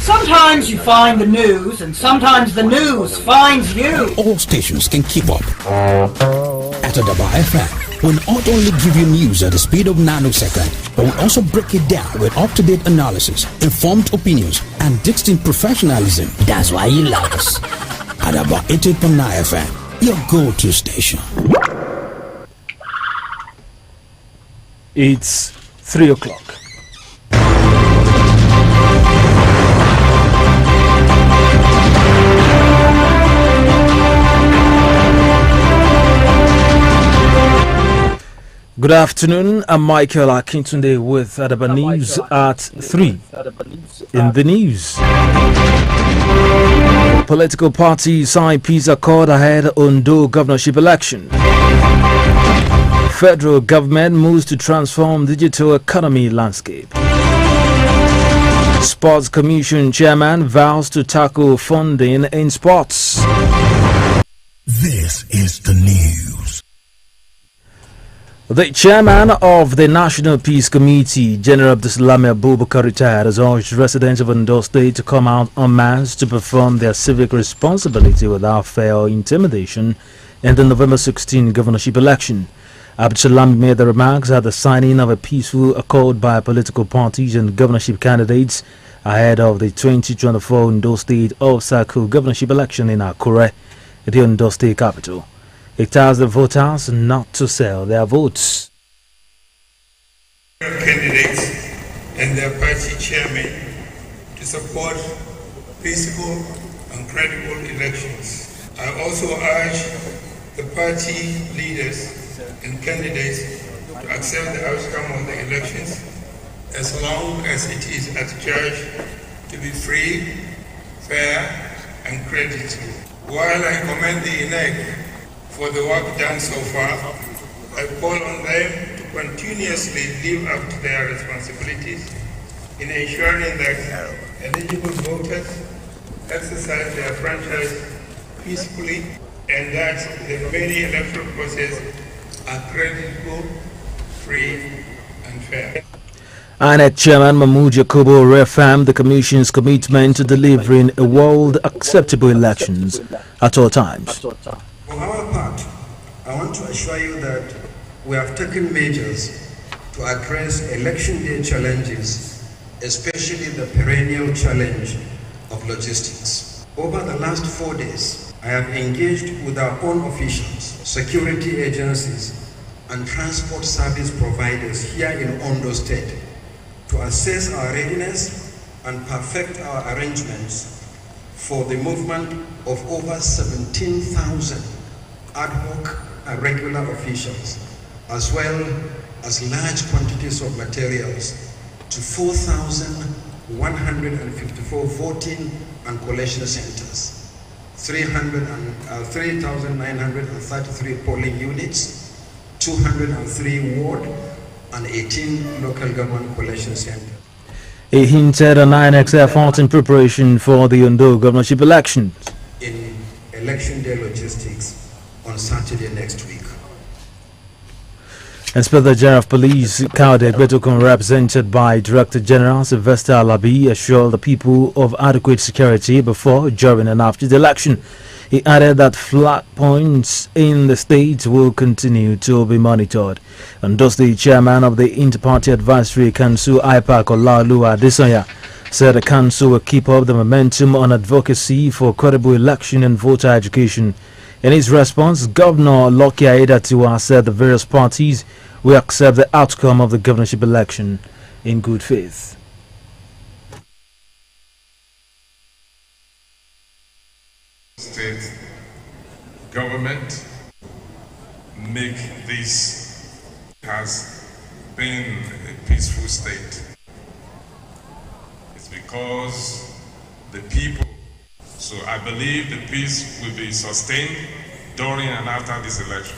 Sometimes you find the news, and sometimes the news finds you. All stations can keep up. At Adaba FM, we'll not only give you news at the speed of nanosecond, but we'll also break it down with up-to-date analysis, informed opinions, and distinct professionalism. That's why you love us. Adaba 88.9 FM, your go-to station. It's 3 o'clock. Good afternoon, I'm Michael Akintunde with Adaba News at 3. In the news, political parties sign peace accord ahead Ondo governorship election. Federal government moves to transform digital economy landscape. Sports Commission chairman vows to tackle funding in sports. This is the news. The chairman of the National Peace Committee, General Abdulsalami Abubakar retired, has urged residents of Ondo State to come out en masse to perform their civic responsibility without fear or intimidation in the November 16 governorship election. Abdulsalami made the remarks at the signing of a peaceful accord by political parties and governorship candidates ahead of the 2024 Ondo State off-cycle governorship election in Akure, the Ondo State capital. It tells the voters not to sell their votes. Candidates and their party chairmen to support peaceful and credible elections. I also urge the party leaders and candidates to accept the outcome of the elections as long as it is adjudged to be free, fair, and creditable. While I commend the INEC for the work done so far, I call on them to continuously live up to their responsibilities in ensuring that eligible voters exercise their franchise peacefully and that the remaining electoral process are credible, free, and fair. INEC Chairman Mahmoud Yakubu reaffirmed the Commission's commitment to delivering a world-acceptable elections at all times. For our part, I want to assure you that we have taken measures to address election day challenges, especially the perennial challenge of logistics. Over the last 4 days, I have engaged with our own officials, security agencies, and transport service providers here in Ondo State to assess our readiness and perfect our arrangements for the movement of over 17,000 ad hoc and regular officials, as well as large quantities of materials to 4,154 voting and collection centers, 3,933 polling units, 203 ward and 18 local government collection centers. He hinted on INEC's effort in preparation for the Ondo governorship election. In election day logistics on Saturday next week. Inspector General of Police Kaude Betokun, represented by Director General Sylvester Alabi, assured the people of adequate security before, during and after the election. He added that flat points in the state will continue to be monitored. And thus the chairman of the Inter-Party Advisory Council, IPAC, Olaolu Adesanya, said the council will keep up the momentum on advocacy for credible election and voter education. In his response, Governor Lucky Aiyedatiwa said the various parties will accept the outcome of the governorship election in good faith. State government make this has been a peaceful state. It's because the people. So I believe the peace will be sustained during and after this election.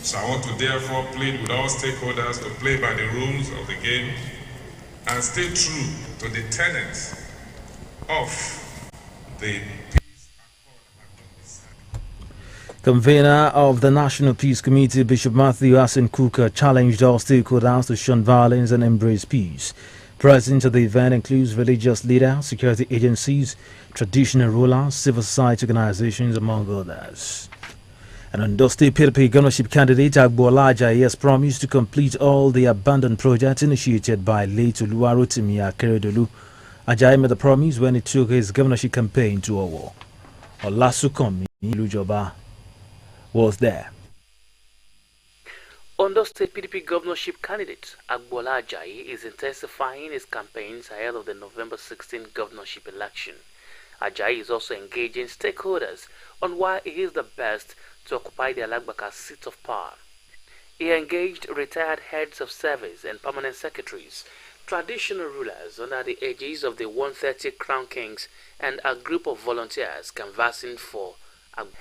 So I want to therefore plead with all stakeholders to play by the rules of the game and stay true to the tenets of the peace accord. Convener of the National Peace Committee, Bishop Matthew Asen Kuka, challenged all stakeholders to shun violence and embrace peace. Present at the event includes religious leaders, security agencies, traditional rulers, civil society organizations, among others. And Ondo State PDP governorship candidate Agbola Ajayi has promised to complete all the abandoned projects initiated by late Oluwarotimi Akeredolu. Ajayi made the promise when he took his governorship campaign to Owo. Olasukanmi Ilujoba was there. Ondo State PDP governorship candidate Agbola Ajayi is intensifying his campaigns ahead of the November 16 governorship election. Ajayi is also engaging stakeholders on why he is the best to occupy the Alagbaka seat of power. He engaged retired heads of service and permanent secretaries, traditional rulers under the aegis of the 130 Crown Kings, and a group of volunteers canvassing for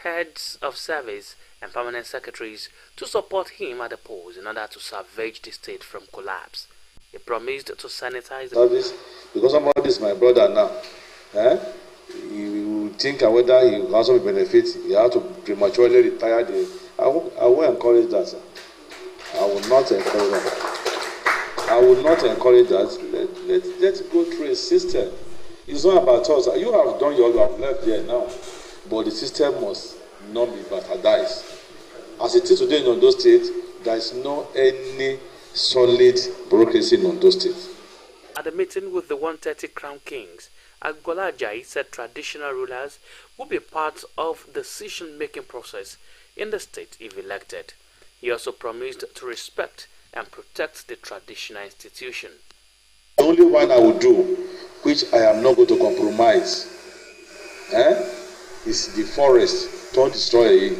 heads of service and permanent secretaries to support him at the polls in order to salvage the state from collapse. He promised to sanitize the service because somebody is my brother now. You think whether he will also benefit, you have to prematurely retire. I will encourage that. Sir. I will not encourage that. I will not encourage that. Let's go through a system. It's not about us. You have done your work, left there now. But the system must not be bastardized. As it is today in Ondo State, there is no any solid bureaucracy in Ondo State. At the meeting with the 130 Crown Kings, Agbola Ajayi said traditional rulers will be part of the decision-making process in the state if elected. He also promised to respect and protect the traditional institution. The only one I will do, which I am not going to compromise, is the forest. Don't destroy it.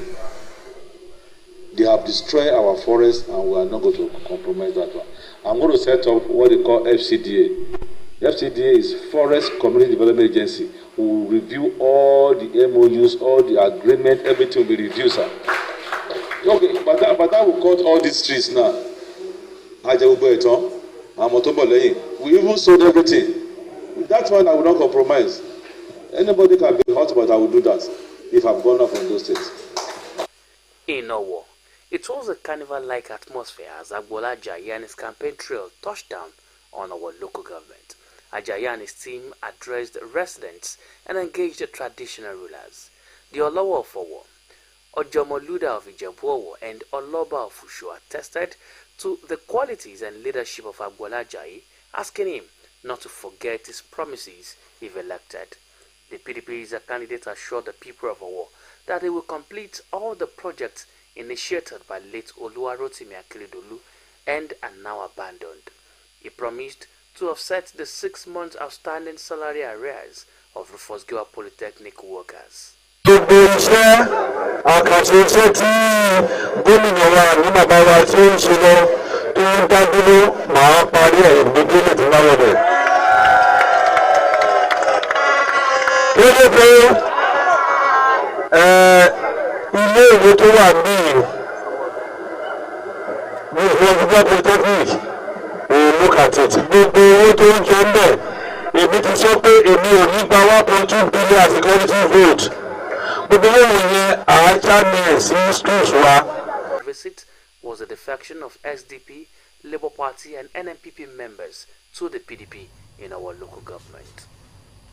They have destroyed our forest and we are not going to compromise that one. I'm going to set up what they call FCDA. FCDA is Forest Community Development Agency. We will review all the MOUs, all the agreement, everything will be reviewed, sir. Okay, but that will cut all these trees now. We even sold everything. That one I will not compromise. Anybody can be hot, but I will do that if I've gone off from those states. In Owo, it was a carnival-like atmosphere as Agbola Ajayi and his campaign trail touched down on our local government. Ajayi and his team addressed residents and engaged the traditional rulers. The Olowo of Owo, Ojomoluda of Ijebu-Owo, and Oloba of Ushu attested to the qualities and leadership of Agbola Ajayi, asking him not to forget his promises if elected. The PDP's candidate assured the people of Owo that they will complete all the projects initiated by late Oluwarotimi Akeredolu and are now abandoned. He promised to offset the 6 months outstanding salary arrears of Rufus Giwa Polytechnic workers. Look at it. Visit was a defection of SDP, Labour Party and NNPP members to the PDP in our local government.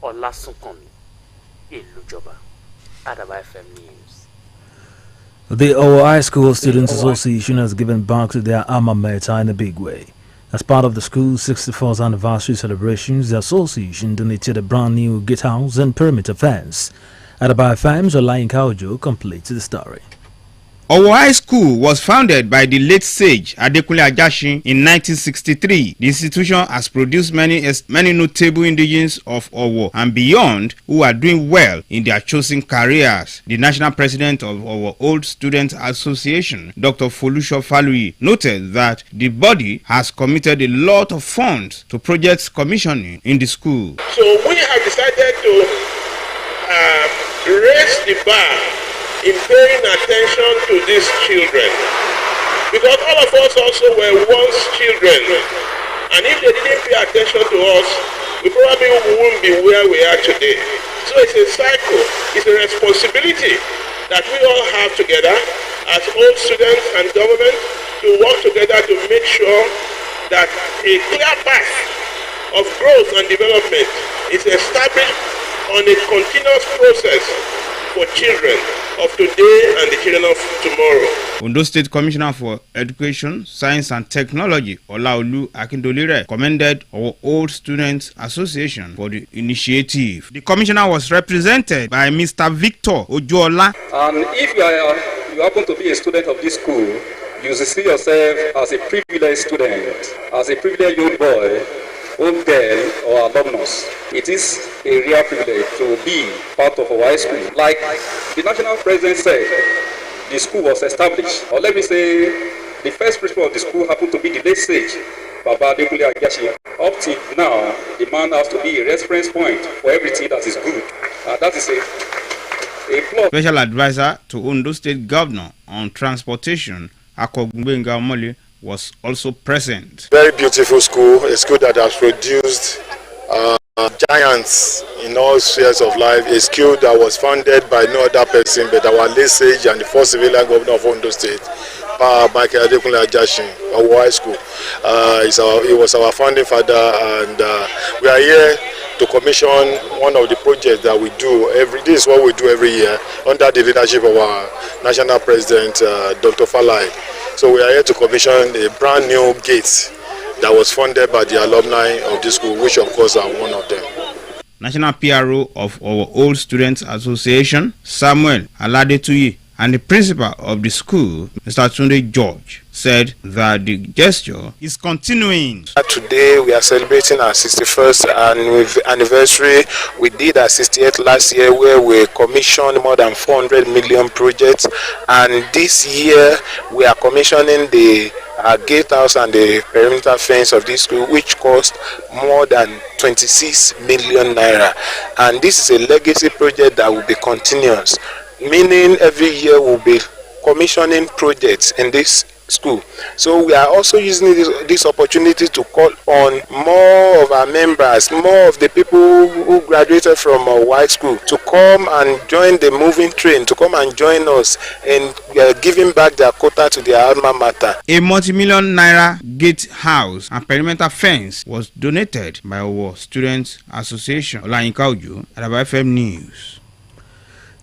Olasukanmi Ilujoba, Adaba FM News. The Owo High School Students Association has given back to their alma mater in a big way. As part of the school's 64th anniversary celebrations, the association donated a brand new gatehouse and perimeter fence. Adaba FM's Akojopo completes the story. Owo High School was founded by the late sage Adekunle Ajashin in 1963. The institution has produced many notable indigenes of Owo and beyond who are doing well in their chosen careers. The national president of our Old Students Association, Dr. Folusho Faluyi, noted that the body has committed a lot of funds to projects commissioning in the school. So we have decided to raise the bar in paying attention to these children, because all of us also were once children, and if they didn't pay attention to us, we probably wouldn't be where we are today. So it's a cycle, it's a responsibility that we all have together as old students and government to work together to make sure that a clear path of growth and development is established on a continuous process for children of today and the children of tomorrow. Ondo State Commissioner for Education, Science and Technology, Olaolu Akindolire, commended our Old Students Association for the initiative. The commissioner was represented by Mr. Victor Ojola. And if you happen to be a student of this school, you see yourself as a privileged student, as a privileged young boy, old girl, or alumnus. It is a real privilege to be part of our high school. Like the national president said, the school was established, or let me say, the first principal of the school happened to be the late sage, Baba Adekunle Ajasin. Up till now, the man has to be a reference point for everything that is good. That is a plot. Special advisor to Ondo State Governor on Transportation, Akojopo, was also present. Very beautiful school, a school that has produced giants in all spheres of life, a school that was founded by no other person but our late sage and the first civilian governor of Ondo State, Michael Adekunle Ajasin, our high school. He was our founding father, and we are here to commission one of the projects that we do this is what we do every year under the leadership of our national president, Dr. Falai. So we are here to commission a brand new gate that was funded by the alumni of this school, which of course are one of them. National PRO of our Old Students Association, Samuel Aladetuyi, and the principal of the school, Mr. Tunde George, said that the gesture is continuing. Today we are celebrating our 61st anniversary. We did our 68th last year, where we commissioned more than 400 million projects, and this year we are commissioning the gatehouse and the perimeter fence of this school, which cost more than 26 million naira. And this is a legacy project that will be continuous, meaning every year we'll be commissioning projects in this school. So we are also using this opportunity to call on more of our members, more of the people who graduated from our white school, to come and join the moving train, to come and join us in giving back their quota to their alma mater. A multi-million naira gatehouse and perimeter fence was donated by our Students Association. Olayinka Ojo, Adaba FM News.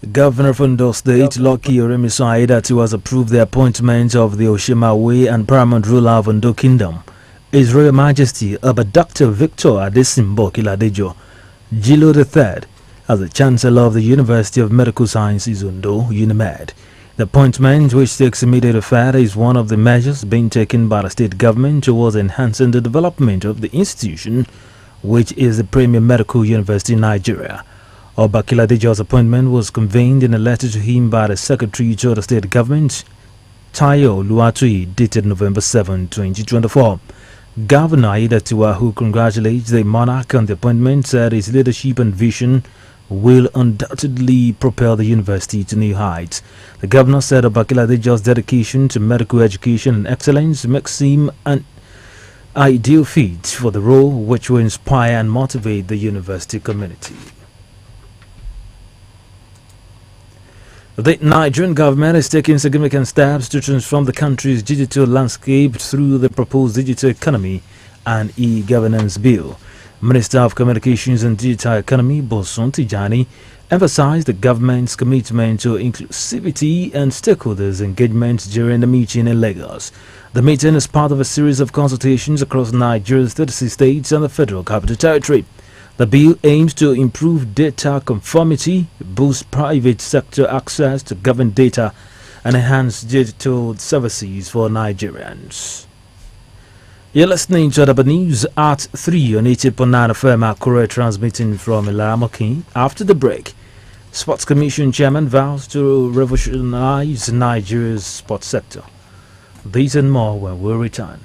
The Governor of Ondo State, Lucky Oremi, that he has approved the appointment of the Oshimawe and paramount ruler of Ondo Kingdom, His Royal Majesty Abba Dr. Victor Adesimbo Kiladejo, Jilo III, as the Chancellor of the University of Medical Sciences Ondo, UNIMED. The appointment, which takes immediate effect, is one of the measures being taken by the state government towards enhancing the development of the institution, which is the premier medical university in Nigeria. Oba Kiladejo's appointment was conveyed in a letter to him by the Secretary to the State Government, Tayo Luatui, dated November 7, 2024. Governor Idatiwa, who congratulates the monarch on the appointment, said his leadership and vision will undoubtedly propel the university to new heights. The governor said Oba Kiladejo's dedication to medical education and excellence makes him an ideal fit for the role, which will inspire and motivate the university community. The Nigerian government is taking significant steps to transform the country's digital landscape through the proposed digital economy and e-governance bill. Minister of Communications and Digital Economy, Bosun Tijani, emphasized the government's commitment to inclusivity and stakeholders' engagement during the meeting in Lagos. The meeting is part of a series of consultations across Nigeria's 36 states and the Federal Capital Territory. The bill aims to improve data conformity, boost private sector access to government data, and enhance digital services for Nigerians. You're listening to Adaba News at 3 on 80.9 FM Akure, transmitting from Ilamoki. After the break, Sports Commission Chairman vows to revolutionize Nigeria's sports sector. These and more when we return.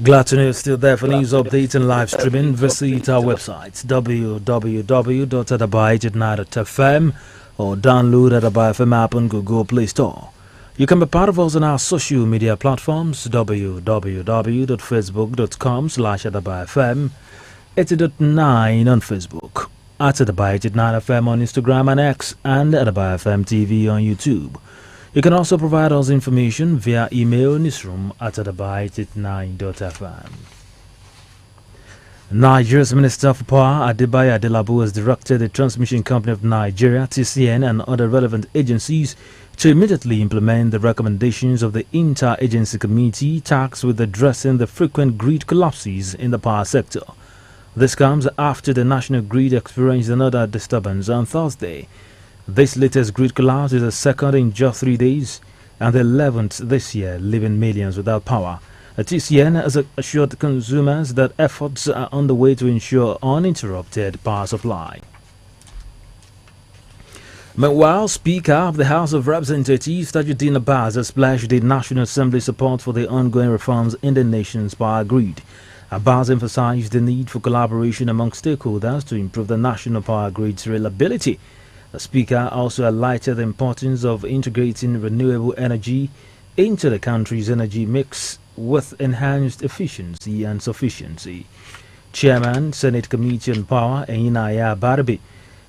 Glad to know you're still there for news updates and live streaming. Visit our website www.adaba889.fm or download Adaba FM app on Google Play Store. You can be part of us on our social media platforms www.facebook.com/AdabaFM 80.9 on Facebook, at Adaba889FM on Instagram and X, and Adaba FM TV on YouTube. You can also provide us information via email newsroom@adaba889.fm. Nigeria's Minister for Power, Adaba, has directed the Transmission Company of Nigeria, TCN, and other relevant agencies to immediately implement the recommendations of the Inter-Agency Committee tasked with addressing the frequent grid collapses in the power sector. This comes after the national grid experienced another disturbance on Thursday. This latest grid collapse is the second in just 3 days and the 11th this year, leaving millions without power. The TCN has assured consumers that efforts are underway to ensure uninterrupted power supply. Meanwhile, Speaker of the House of Representatives, Tajuddin Abbas, has pledged the National Assembly support for the ongoing reforms in the nation's power grid. Abbas emphasized the need for collaboration among stakeholders to improve the national power grid's reliability. The Speaker also highlighted the importance of integrating renewable energy into the country's energy mix with enhanced efficiency and sufficiency. Chairman, Senate Committee on Power, Enyinnaya Barabe,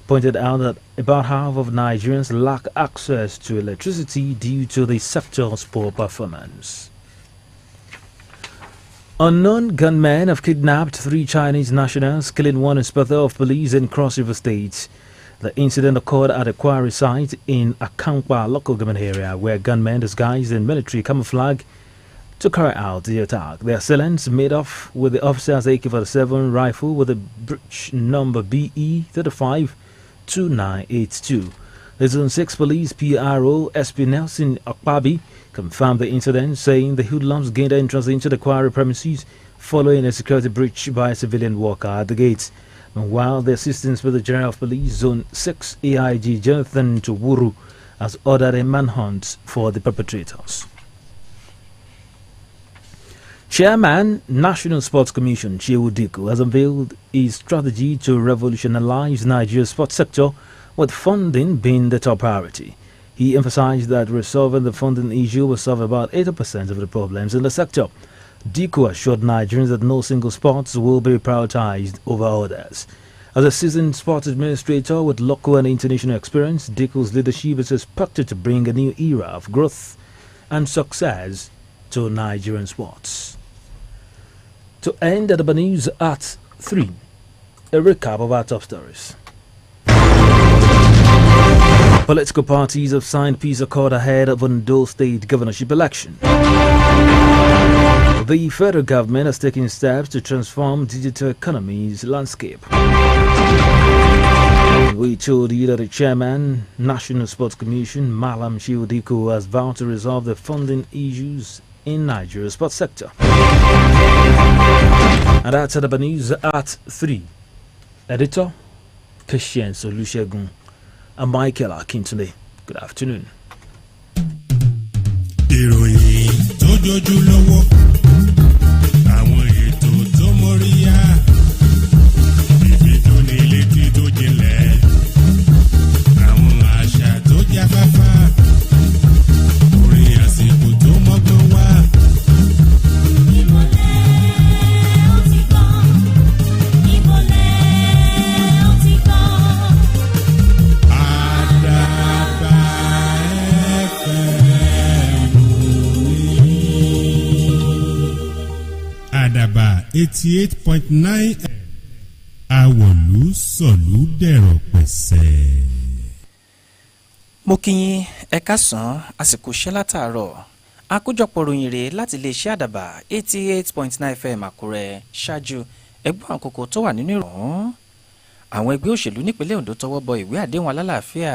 pointed out that about half of Nigerians lack access to electricity due to the sector's poor performance. Unknown gunmen have kidnapped 3 Chinese nationals, killing 1 inspector of police in Cross River State. The incident occurred at a quarry site in Akankwa local government area where gunmen disguised in military camouflage to carry out the attack. The assailants made off with the officer's AK-47 rifle with a breech number BE-352982. The Zone 6 Police PRO SP Nelson Akpabi confirmed the incident, saying the hoodlums gained entrance into the quarry premises following a security breach by a civilian worker at the gates. Meanwhile, the Assistant Inspector General of Police Zone 6 AIG Jonathan Towuru has ordered a manhunt for the perpetrators. Chairman, National Sports Commission Shehu Diko has unveiled a strategy to revolutionize Nigeria's sports sector, with funding being the top priority. He emphasized that resolving the funding issue will solve about 80% of the problems in the sector. Diko assured Nigerians that no single sports will be prioritized over others. As a seasoned sports administrator with local and international experience, Diko's leadership is expected to bring a new era of growth and success to Nigerian sports. To end Adaba News at 3, a recap of our top stories. Political parties have signed peace accord ahead of Ondo State governorship election. The federal government has taken steps to transform digital economy's landscape. We told you that the chairman, National Sports Commission, Malam Shehu Diko, has vowed to resolve the funding issues in Nigeria's sports sector. And that's Adaba News at 3. Editor, Kishen Solushegun, and Michael Akintune. Good afternoon. Iroyin tó jojú lọ́wọ́, àwọn ètò tó móríyá, ìfi tó ní létí tó jinlẹ̀, àwọn àṣà tó jáfáfá, orin àsìkò tó mọ́gbọ́n wá. Ìmọ̀lẹ̀ ó ti kàn, ìmọ̀lẹ̀ ó ti kàn. Adaba FM. Adaba 88.9 Àwọ̀lú sọ̀lú dẹ̀rọ̀ pẹ̀sẹ̀. Mo kí yín ẹ káàsán àsìkò iṣẹ́ látàárọ̀. Àkójọpọ̀ ròyìn rèé láti iléeṣẹ́ Àdàbà 88.9 FM Àkúrẹ́. Ṣáájú ẹgbọ́n àkókò tó wà nínú ìrọ̀rùn. Àwọn ẹgbẹ́ òṣèlú nípínlẹ̀ Ondo tọwọ́ bọ ìwé àdéhùn alálàáfíà.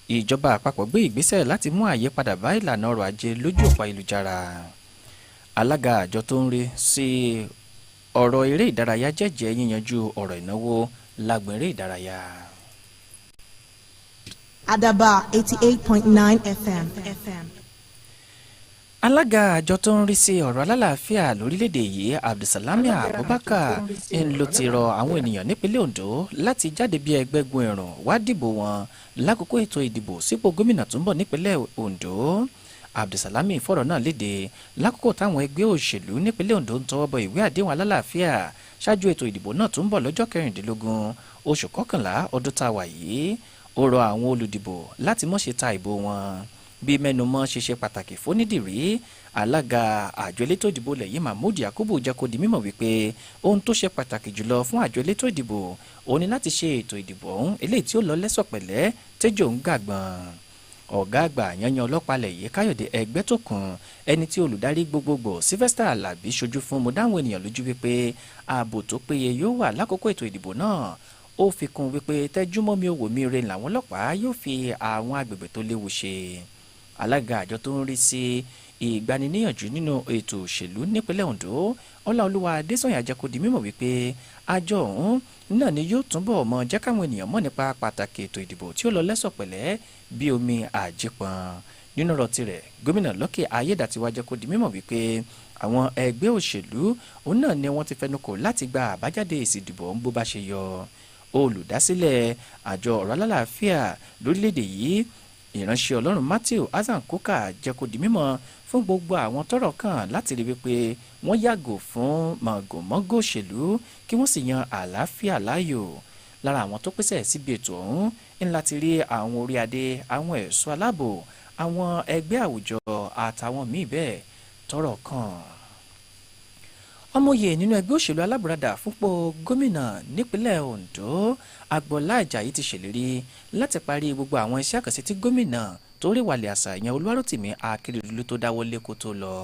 Ìjọba àpapọ̀ gbé ìgbésẹ̀ láti mú àyípadà bá ìlànà ọrọ̀ ajé lójú òpó ayélujára. Alága àjọ tó ń rí sí ọ̀rọ̀ eré ìdárayá jẹ́jẹ́ yíyanjú ọ̀rọ̀ ìnáwó lágbọ̀n eré ìdárayá. Adaba 88.9 FM. alága àjọ tó ń rí sí ọ̀rọ̀ alálàáfíà lórílẹ̀‐èdè yìí Abdulsalami Abubakar ń ló ti rọ àwọn ènìyàn nípínlẹ̀ Ondo láti jáde bí ẹgbẹ́gun ẹ̀rùn wá dìbò wọn lákòókò ètò ìdìbò sípò gómìnà tó ń bọ̀ nípínlẹ̀ Ondo. Abdulsalami fọ̀rọ̀ náà léde lákòókò táwọn ẹgbẹ́ òṣèlú nípínlẹ̀ Ondo ń tọwọ́ bọ ìwé àdéhùn alálàáfíà ṣáájú ètò ìdìbò náà tó ń bọ̀ lọ́jọ́ 16 oṣù kọkànlá ọdún tá a wà yìí. Ó rọ àwọn olùdìbò láti má ṣe ta ìbò wọn bí mẹ́numọ́ ṣe ṣe pàtàkì fónídìrí. Alága àjọ elétò ìdìbò lẹ́yìn Mahmood Yakubu jẹ́ kó di mímọ̀ wípé ohun tó ṣe pàtàkì jùlọ fún àjọ elétò ìdìbò òun ni láti ṣe ètò ìdìbò ọ̀hún eléyìí tí ó lọ lẹ́sọ̀pẹ̀lẹ́ tẹ́jọ́ ń gàgbọ́n. Ọ̀gá àgbà yanyan ọlọ́pàá lẹ̀yẹ Káyọ̀dé Ẹgbẹ́tókun ẹni tí olùdarí gbogbogbò Sylvester Alabi ṣojú fún mo dáhùn ènìyàn lójú wípé ààbò tó péye yóò wà lákòókò ètò ìdìbò náà. Ó fi kún wípé tẹ́júmọ́ mi ò wò mí re làwọn ọlọ́pàá yóò fi àwọn agbègbè tó léwu ṣe. Alága àjọ tó ń rí sí ìgbaniníyànjú nínú ètò òṣèlú nípínlẹ̀ Ondo Ọláolúwa Adésànyà jẹ́ kó di mímọ̀ wípé àjọ ọ̀hún náà ni yóò túnbọ̀ mọ jẹ́ káwọn ènìyàn mọ̀ nípa pàtàkì ètò ìdìbò tí ó lọ lẹ́sọ̀pẹ̀lẹ́ bí omi àjípọn. Nínú ọ̀rọ̀ tirẹ̀ gómìnà Lucky Ayédàtiwá jẹ́ kó di mímọ̀ wípé àwọn ẹgbẹ́ òṣèlú òun náà ni wọ́n ti fẹnukò láti gba àbájáde èsì ìdìbò ọ̀hún bó bá ṣe yọ. Olùdásílẹ̀ àjọ ọ̀rọ̀ alálàáfíà lórílẹ̀‐èdè yìí ìránṣẹ́ Ọlọ́run Matthew Hasan Kuka jẹ́ kó di mímọ̀ fún gbogbo àwọn tọ́rọ̀ kàn láti rí wípé wọ́n yàgò fún mọ̀gòmọ́gò òṣèlú kí wọ́n sì yan àlàáfíà láàyò. Lára àwọn tó pèsè síbi ètò ọ̀hún ń láti rí àwọn orí adé, àwọn ẹ̀ṣọ́ aláàbò, àwọn ẹgbẹ́ àwùjọ àtàwọn míì bẹ́ẹ̀ tọ́rọ̀ kàn. Ọmọye nínú ẹgbẹ́ òṣèlú alábùradà fúnpò gómìnà nípínlẹ̀ Ondo Agboola Ajayi ti ṣèlérí láti parí gbogbo àwọn iṣẹ́ àkànṣe tí gómìnà tó rí wàlẹ̀ àṣà ìyẹn Olúwarótìmí Akérédolú tó dáwọ́ lé kó tó lọ.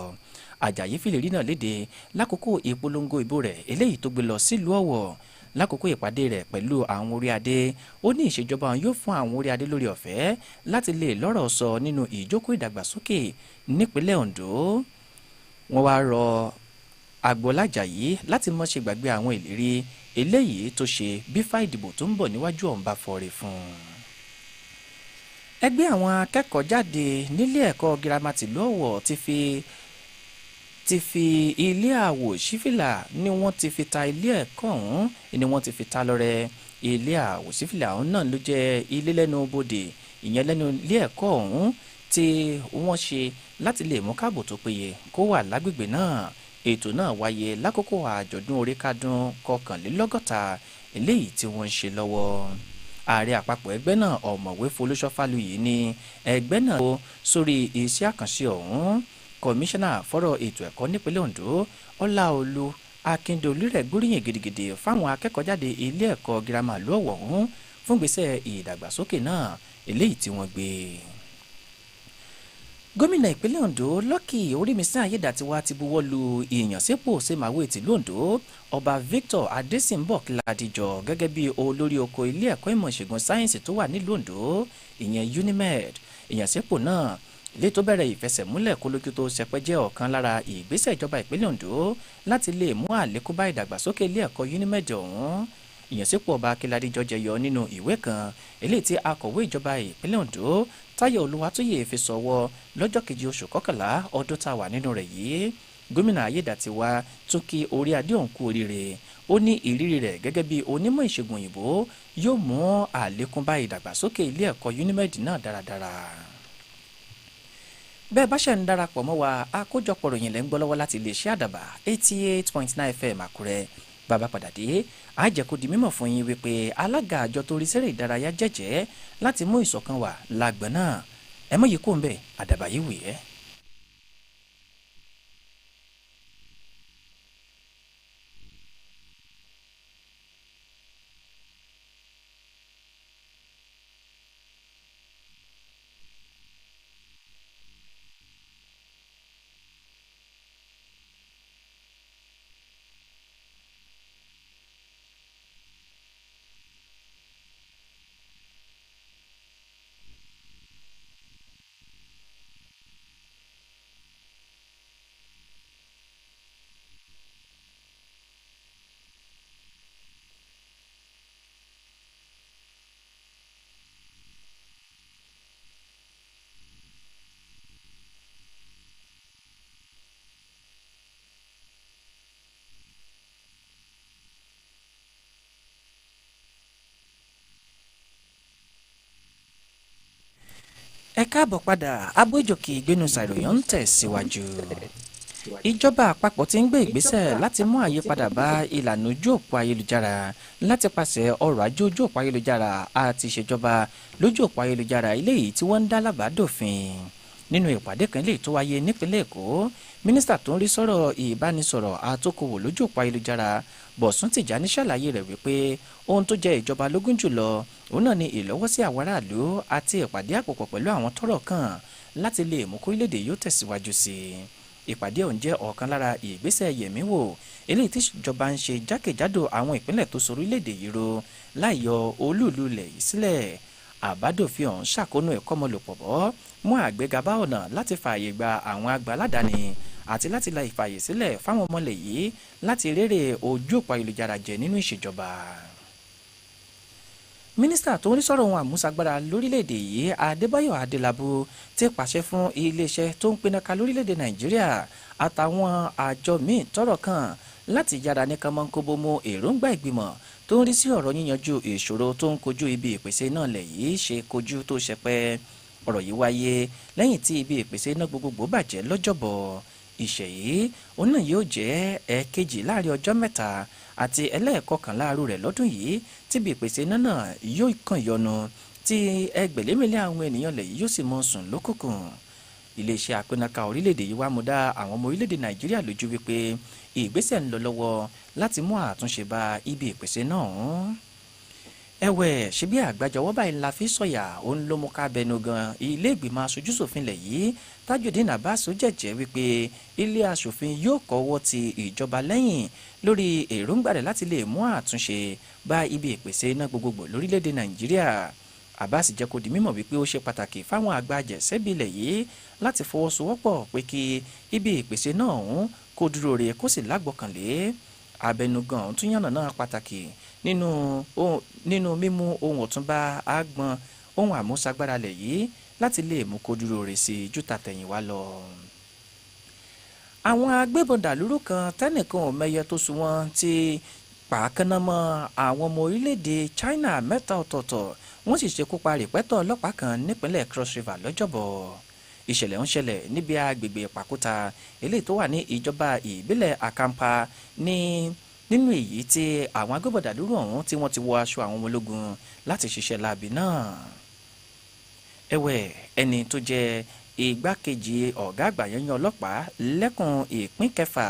Ajayi fìlérí náà léde lákòókò ìpolongo ìbò rẹ̀ eléyìí tó gbé lọ sílùú Ọ̀wọ̀. Lákòókò ìpàdé rẹ̀ pẹ̀lú àwọn orí adé ó ní ìṣèjọba yóò fún àwọn orí adé lórí ọ̀fẹ́ láti lè lọ́rọ̀ sọ nínú ìjókòó ìdàgbàsókè nípínlẹ̀ Ondo. Wọ́n wá rọ Agboola Ajayi láti má ṣe gbàgbé àwọn ìlérí eléyìí tó ṣe bí fá ìdìbò tó ń bọ̀ níwájú ọ̀hún bá fọ́re fún un. Ẹgbẹ́ àwọn akẹ́kọ̀ọ́ jáde nílé ẹ̀kọ́ girama tìlú Ọ̀wọ̀ ti fi ilé àwòṣífìlà ni wọ́n ti fi ta ilé ẹ̀kọ́ ọ̀hún ni wọ́n ti fi ta lọ́rẹ. Ilé àwòṣífìlà ọ̀hún náà ló jẹ́ ilé lẹ́nu bodè ìyẹn lẹ́nu ilé ẹ̀kọ́ ọ̀hún tí wọ́n ṣe láti lè mú káàbò tó péye kó wà lágbègbè náà. Ètò náà wáyé lákòókò àjọ̀dún oríkádún 61 eléyìí tí wọ́n ń ṣe lọ́wọ́. Ààrẹ àpapọ̀ ẹgbẹ́ náà ọ̀mọ̀wé Folúṣọ́ Fáluyì ní ẹgbẹ́ náà kó sórí iṣẹ́ àkànṣe ọ̀hún. Kọmíṣánná fọ́rọ̀ ètò ẹ̀kọ́ nípínlẹ̀ Ondo Ọláolú Akíndolú rẹ̀ gbóríyìn gidigidi fáwọn akẹ́kọ̀ọ́ jáde ilé ẹ̀kọ́ girama ìlú Ọ̀wọ̀ ọ̀hún fún ìgbésẹ̀ ìdàgbàsókè náà eléyìí tí wọ́n gbé. Gómìnà ìpínlẹ̀ Ondo Lucky Orímisàn Ayédàtiwá ti buwọ́ lu ìyànsípò sèmáwé tìlú Ondo Ọba Victor Adésínbọ̀ Kíládìjọ gẹ́gẹ́ bí olórí oko ilé ẹ̀kọ́ ìmọ̀ ìṣègùn sáyẹ́ǹsì tó wà nílùú Ondo ìyẹn UNIMED. Ìyànsípò náà ilé tó bẹ̀rẹ̀ ìfẹsẹ̀múlẹ̀ kólójú tó ṣẹpẹ́ jẹ́ ọ̀kan lára ìgbésẹ̀ ìjọba ìpínlẹ̀ Ondo láti lè mú àlékún bá ìdàgbàsókè ilé ẹ̀kọ́ UNIMED ọ̀hún. Ìyànsípò ọba Kíládìjọ jẹyọ nínú ìwé kan eléyìí tí akọ̀wé ìjọba ìpínlẹ̀ Ondo Táyọ̀ Olúwatóyè fi sọ̀wọ́ lọ́jọ́ 2 oṣù kọkànlá ọdún tá a wà nínú rẹ̀ yìí. Gómìnà Ayédàtiwá tún kí orí adé ọ̀hún kú oríire. Ó ní ìrírí rẹ̀ gẹ́gẹ́ bí onímọ̀ ìṣègùn òyìnbó yóò mú àlékún bá ìdàgbàsókè ilé ẹ̀kọ́ UNIMED náà dáradára. Bẹ́ẹ̀ bá ṣe ń darapọ̀ mọ́ wa àkójọpọ̀ ròyìn lẹ́ ń gbọ́ lọ́wọ́ láti iléeṣẹ́ Àdàbà 88.9 FM Àkúrẹ́. Bàbá padà dé àjẹkù di mímọ̀ fún yín wípé alága àjọ tó rí sẹ́rẹ̀ ìdárayá jẹ́jẹ́ láti mú ìṣọ̀kan wà lágbọ̀n náà. Ẹ mọ̀ yìí kó ń bẹ̀ Àdàbà yìí wì ẹ́. ẹ káàbọ̀ padà abójòkè ìgbénusà ìròyìn ń tẹ̀síwájú. Ìjọba àpapọ̀ ti ń gbé ìgbésẹ̀ láti mú àyípadà bá ìlànà ojú òpó ayélujára láti pàṣẹ ọrọ̀ ajé ojú òpó ayélujára àti ìṣèjọba lójú òpó ayélujára eléyìí tí wọ́n ń dá lábàádòfin. Nínú ìpàdé kan lè tó wáyé nípínlẹ̀ Èkó, mínísítà tó ń rí sọ̀rọ̀ ìbánisọ̀rọ̀ àtòkòwò lójú òpó ayélujára Bọ̀sún Tìjání ṣàlàyé rẹ̀ wípé ohun tó jẹ ìjọba lógún jùlọ òun náà ni ìlọ́wọ́sí àwọn aráàlú àti ìpàdé àpòpọ̀ pẹ̀lú àwọn tọ́rọ̀ kàn láti lè mú kó orílẹ̀-èdè yóò tẹ̀síwájú sí i. Ìpàdé ọ̀hún jẹ́ ọ̀kan lára ìgbésẹ̀ yẹ̀míwò eléyìí tí ìjọba ń ṣe jákèjádò àwọn ìpínlẹ̀ tó so orílẹ̀-èdè yìí ro láì yọ olúùlú ilẹ̀ yìí sílẹ̀. Àbádòfin ọ̀hún ṣàkóónú ẹ̀kọ́ ọmọlòpọ̀ bọ́ mú àgbéga bá ọ̀nà láti fààyè gba àwọn àgbà aládàáni àti láti la ìfààyè sílẹ̀ fáwọn ọmọlẹ̀ yìí láti rérè ojú òpó ayélujára jẹ nínú ìṣèjọba. Mínísítà tó ń rí sọ̀rọ̀ ohun àmúṣagbára lórílẹ̀‐èdè yìí Adébáyọ̀ Adélábù ti pàṣẹ fún iléeṣẹ́ tó ń pinaka lórílẹ̀‐èdè Nàìjíríà àtàwọn àjọ míì tọ́rọ̀ kàn láti yára ní kánmọ́nkóbó mú èròǹgbà ìgbìmọ̀ tó ń rí sí ọ̀rọ̀ yíyanjú ìṣòro tó ń kojú ibi ìpèsè náà lẹ̀ yìí ṣe kojú tó ṣẹpẹ́. Ọ̀rọ̀ yìí wáyé lẹ́yìn tí ibi ìpèsè náà gbogbogbò bàjẹ́ lọ́jọ́bọ̀. Ìṣẹ̀ yìí òun náà yóò jẹ́ ẹ̀ẹ̀kejì láàrin ọjọ́ mẹ́ta àti ẹlẹ́ẹ̀kọkànlá àrú rẹ̀ lọ́dún yìí tíbi ìpèsè náà yóò kàn yọnu tí ẹgbẹ̀lẹ́mẹ̀lẹ́ àwọn ènìyàn lẹ̀ yóò sì mọ̀ sùn lókùnkùn. Iléeṣẹ́ àpínaka orílẹ̀-èdè yìí wá mú dá àwọn ọmọ orílẹ̀-èdè Nàìjíríà lójú wípé ìgbésẹ̀ ń lọ lọ́wọ́ láti mú àtúnṣe bá ibi ìpèsè náà. Ẹ̀wẹ̀ ṣebí àgbájọwọ́ báyìí la fi sọ̀yà òun ló mú ká bẹnu gan ilé ìgbìmọ̀ aṣojúṣòfin lẹ̀ yìí Tajudeen Abbas jẹ́jẹ́ wípé ilé aṣòfin yóò kọ́wọ́ ti ìjọba lẹ́yìn lórí èròǹgbà rẹ̀ láti lè mú àtúnṣe bá ibi ìpèsè iná gbogbogbò lórílẹ̀‐èdè Nàìjíríà. Abbas jẹ́ kó di mímọ̀ wípé ó ṣe pàtàkì fáwọn àgbà àjẹsẹ́bí ilẹ̀ yìí láti fọwọ́sowọ́pọ̀ pé kí ibi ìpèsè náà ọ̀hún kó dúró re kó sì lágbọ́kànlé. Abẹnugan ọ̀hún tún yànnà náà pàtàkì nínú mímú ohun ọ̀tún bá àgbọn ohun àmúṣagbára lẹ̀ yìí láti lè mú kó dúró re sí ju tàtẹ̀yìnwá lọ. Àwọn agbébọn dàlúrú kan tẹ́nìkan ò mẹyẹ tó sùn wọ́n ti pàákánná mọ́ àwọn ọmọ orílẹ̀-èdè China mẹ́ta ọ̀tọ̀ọ̀tọ̀ wọ́n sì ṣekú pa rìpẹ́tọ̀ ọlọ́pàá kan nípínlẹ̀ Cross River lọ́jọ́bọ̀. Ìṣẹ̀lẹ̀ ń ṣẹlẹ̀ níbi agbègbè Pàkúta eléyìí tó wà ní ìjọba ìbílẹ̀ Akampa nínú èyí tí àwọn agbébọn dàlúrú ọ̀hún tí wọ́n ti wọ aṣọ àwọn ọmọ ológun láti ṣiṣẹ́ láabi náà. Ẹ̀wẹ̀ ẹni tó jẹ́ igbákejì ọ̀gá àgbà yẹn ọlọ́pàá lẹ́kùn ìpín kẹfà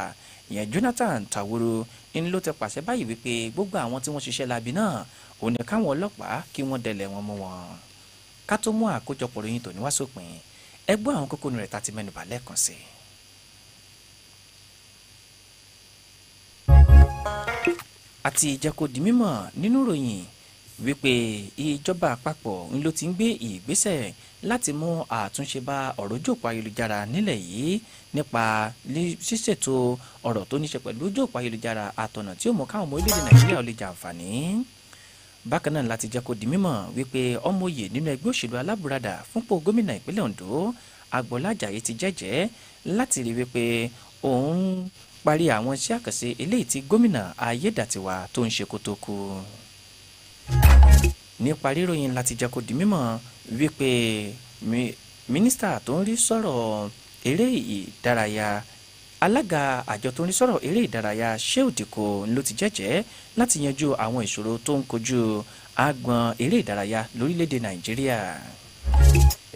ìyẹn Jonathan Tawuru ń ló ti pàṣẹ báyìí wípé gbogbo àwọn tí wọ́n ṣiṣẹ́ láabi náà òun ní káwọn ọlọ́pàá kí wọ́n dẹlẹ̀ wọn mú wọn. Ká tó mú àkójọpọ̀ ròyìn tòní wá sópin ẹgbọ́n àwọn kókó rẹ̀ tá ti mẹ́nubà lẹ́ẹ̀kan sí. Àti jẹ́ kó di mímọ̀ nínú ròyìn wípé ìjọba àpapọ̀ ń ló ti ń gbé ìgbésẹ̀ láti mú àtúnṣe bá ọ̀rọ̀ ojú òpó ayélujára nílẹ̀ yìí nípa ṣíṣètò ọ̀rọ̀ tó níṣe pẹ̀lú ojú òpó ayélujára àtọ̀nà tí ó mú káwọn ọmọ orílẹ̀-èdè Nàìjíríà lè jàǹfààní. Bákan náà láti jẹ́ kó di mímọ̀ wípé ọmọ òye nínú ẹgbẹ́ òṣèlú alábùradà fúnpò gómìnà ìpínlẹ̀ Ondo Agboola Ajayi ti jẹ́jẹ́ láti rí wípé òun parí àwọn iṣẹ́ àkànṣe eléyìí tí gómìnà Ayédàtiwà tó ń ṣe kó tó kú. Nípa ríròyìn láti jẹ́ kó di mímọ̀ wípé mínísítà tó ń rí sọ̀rọ̀ eré ìdárayá alága àjọ tó ń rí sọ̀rọ̀ eré ìdárayá Shehu Dikko ló ti jẹ́jẹ́ láti yanjú àwọn ìṣòro tó ń kojú agbọn eré ìdárayá lórílẹ̀‐èdè Nàìjíríà.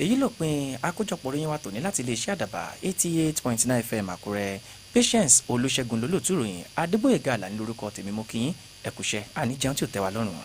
Èyí ló pin àkójọpọ̀ ròyìn wa tòní láti iléeṣẹ́ Àdàbà 88.9 FM Àkúrẹ́. Patience Olúṣẹ́gun lólótú ròyìn Adébóyèga Àlàní lórúkọ tèmi mú kí ẹ kúṣẹ́ àníjẹun tí ò tẹ́ wa lọ́rùn.